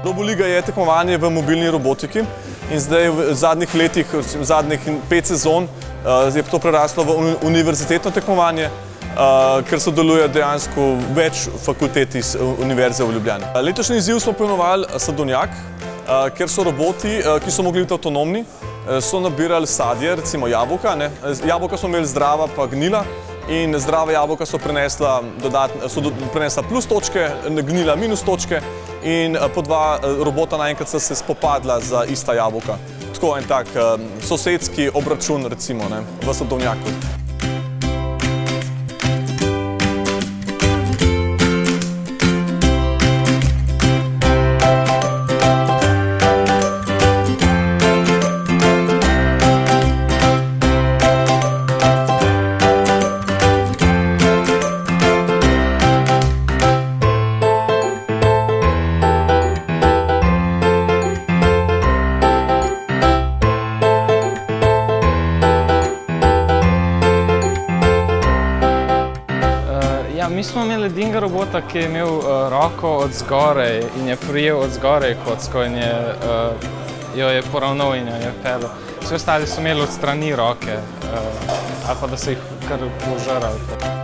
Roboliga je tekmovanje v mobilni robotiki in zdaj v zadnjih letih, zadnjih 5 sezon, je to preraslo v univerzitetno tekmovanje, ker sodeluje dejansko več fakultet iz Univerze v Ljubljani. Letošnji izziv smo poimenovali Sadovnjak, ker so roboti, ki so mogli biti avtonomni, so nabirali sadje, recimo jabolka. Jabolka smo imeli zdrava pa gnila in zdrava jabolka so prinesla plus točke, gnila minus točke in po dva robota naenkrat sta se spopadla za ista jabolka. Tako en tak sosedski obračun, recimo, v Sadovnjaku. Mi smo imeli edinega robota, ki je imel roko od zgoraj in je prijel od zgoraj kocko in jo je poravnal in jo je peljal. Vsi ostali so imeli od strani roke, ali pa da so jih kar požrali.